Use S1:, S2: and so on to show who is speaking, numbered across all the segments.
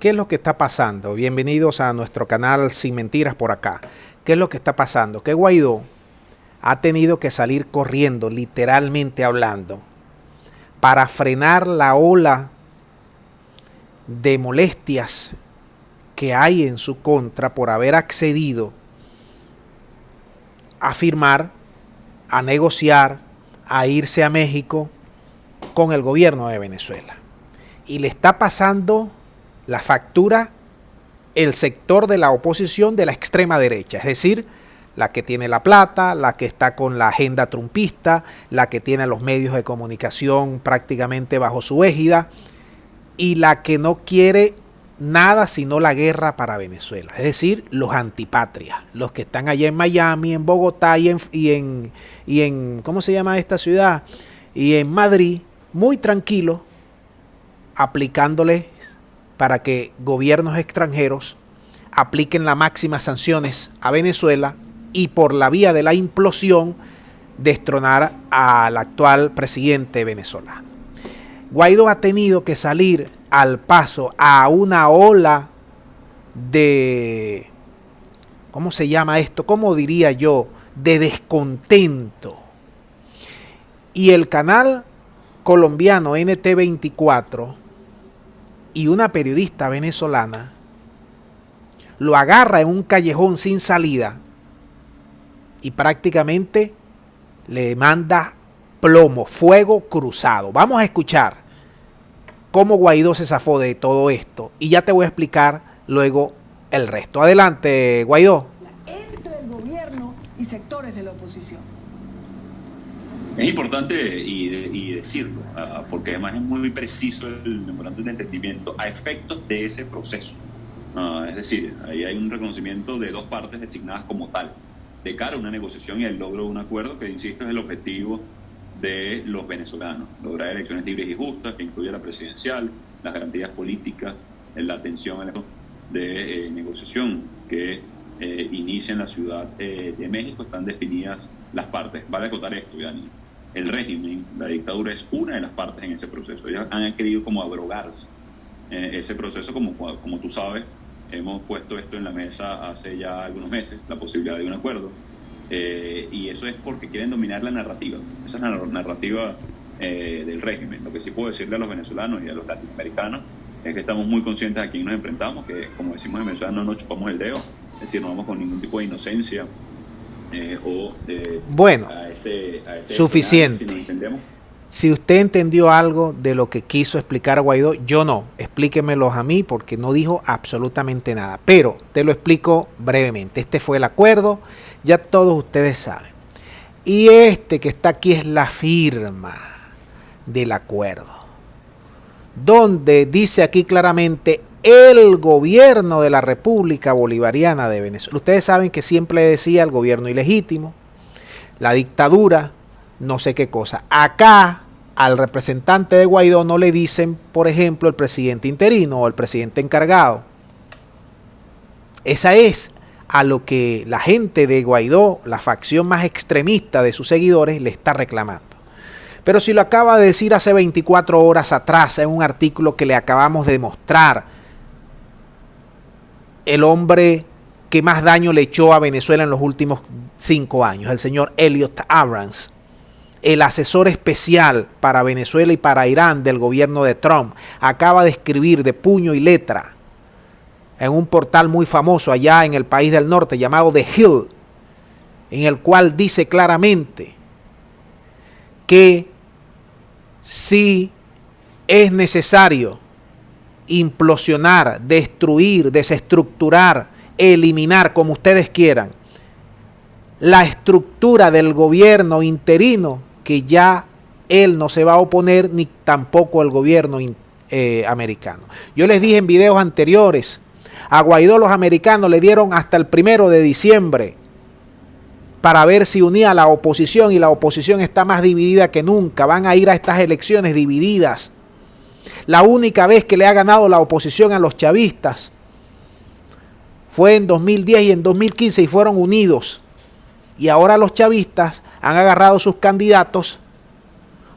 S1: ¿Qué es lo que está pasando? Bienvenidos a nuestro canal Sin Mentiras por acá. ¿Qué es lo que está pasando? Que Guaidó ha tenido que salir corriendo, literalmente hablando, para frenar la ola de molestias que hay en su contra por haber accedido a firmar, a negociar, a irse a México con el gobierno de Venezuela. Y le está pasando la factura el sector de la oposición de la extrema derecha, es decir, la que tiene la plata, la que está con la agenda trumpista, la que tiene los medios de comunicación prácticamente bajo su égida y la que no quiere nada sino la guerra para Venezuela, es decir, los antipatrias, los que están allá en Miami, en Bogotá y en ¿cómo se llama esta ciudad? Y en Madrid, muy tranquilos, aplicándoles para que gobiernos extranjeros apliquen las máximas sanciones a Venezuela y por la vía de la implosión destronar al actual presidente venezolano. Guaidó ha tenido que salir al paso a una ola de, ¿cómo se llama esto? ¿Cómo diría yo? De descontento. Y el canal colombiano NT24 y una periodista venezolana lo agarra en un callejón sin salida y prácticamente le manda plomo, fuego cruzado. Vamos a escuchar cómo Guaidó se zafó de todo esto y ya te voy a explicar luego el resto. Adelante, Guaidó.
S2: Entre el gobierno y sectores de la oposición.
S3: Es importante y decirlo, porque además es muy preciso el memorándum de entendimiento a efectos de ese proceso. Es decir, ahí hay un reconocimiento de dos partes designadas como tal, de cara a una negociación y el logro de un acuerdo que, insisto, es el objetivo de los venezolanos. Lograr elecciones libres y justas, que incluya la presidencial, las garantías políticas, la atención de negociación que inicia en la Ciudad de México. Están definidas las partes. Vale acotar esto, Yani. El régimen, la dictadura, es una de las partes en ese proceso. Ellos han querido como abrogarse ese proceso, como tú sabes. Hemos puesto esto en la mesa hace ya algunos meses, la posibilidad de un acuerdo, y eso es porque quieren dominar la narrativa. Esa es la narrativa del régimen. Lo que sí puedo decirle a los venezolanos y a los latinoamericanos es que estamos muy conscientes a quién nos enfrentamos, que, como decimos en Venezuela, no nos chupamos el dedo, es decir, no vamos con ningún tipo de inocencia
S1: bueno,
S3: a ese
S1: suficiente.
S3: si nos entendemos.
S1: Si usted entendió algo de lo que quiso explicar Guaidó, yo no. Explíquemelo a mí porque no dijo absolutamente nada. Pero te lo explico brevemente. Este fue el acuerdo, ya todos ustedes saben. Y este que está aquí es la firma del acuerdo, donde dice aquí claramente el gobierno de la República Bolivariana de Venezuela. Ustedes saben que siempre decía el gobierno ilegítimo, la dictadura, no sé qué cosa. Acá al representante de Guaidó no le dicen, por ejemplo, el presidente interino o el presidente encargado. Esa es a lo que la gente de Guaidó, la facción más extremista de sus seguidores, le está reclamando. Pero si lo acaba de decir hace 24 horas atrás en un artículo que le acabamos de mostrar, el hombre que más daño le echó a Venezuela en los últimos 5 años, el señor Elliot Abrams, el asesor especial para Venezuela y para Irán del gobierno de Trump, acaba de escribir de puño y letra en un portal muy famoso allá en el país del norte llamado The Hill, en el cual dice claramente que si es necesario implosionar, destruir, desestructurar, eliminar, como ustedes quieran, la estructura del gobierno interino, que ya él no se va a oponer, ni tampoco el gobierno americano. Yo les dije en videos anteriores, a Guaidó los americanos le dieron hasta el 1 de diciembre para ver si unía a la oposición, y la oposición está más dividida que nunca. Van a ir a estas elecciones divididas. La única vez que le ha ganado la oposición a los chavistas fue en 2010 y en 2015 y fueron unidos. Y ahora los chavistas han agarrado sus candidatos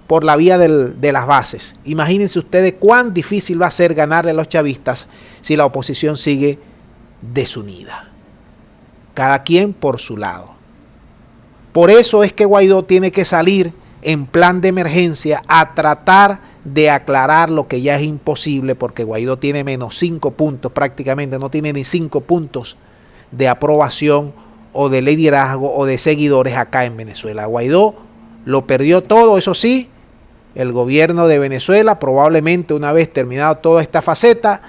S1: por la vía de las bases. Imagínense ustedes cuán difícil va a ser ganarle a los chavistas si la oposición sigue desunida. Cada quien por su lado. Por eso es que Guaidó tiene que salir en plan de emergencia a tratar de aclarar lo que ya es imposible, porque Guaidó tiene menos 5 puntos prácticamente, no tiene ni 5 puntos de aprobación o de liderazgo o de seguidores acá en Venezuela. Guaidó lo perdió todo, eso sí. El gobierno de Venezuela probablemente una vez terminado toda esta faceta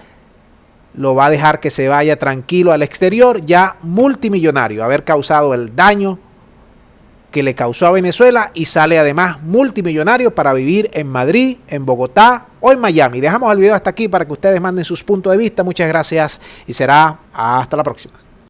S1: lo va a dejar que se vaya tranquilo al exterior, ya multimillonario, haber causado el daño que le causó a Venezuela, y sale además multimillonario para vivir en Madrid, en Bogotá o en Miami. Dejamos el video hasta aquí para que ustedes manden sus puntos de vista. Muchas gracias y será hasta la próxima.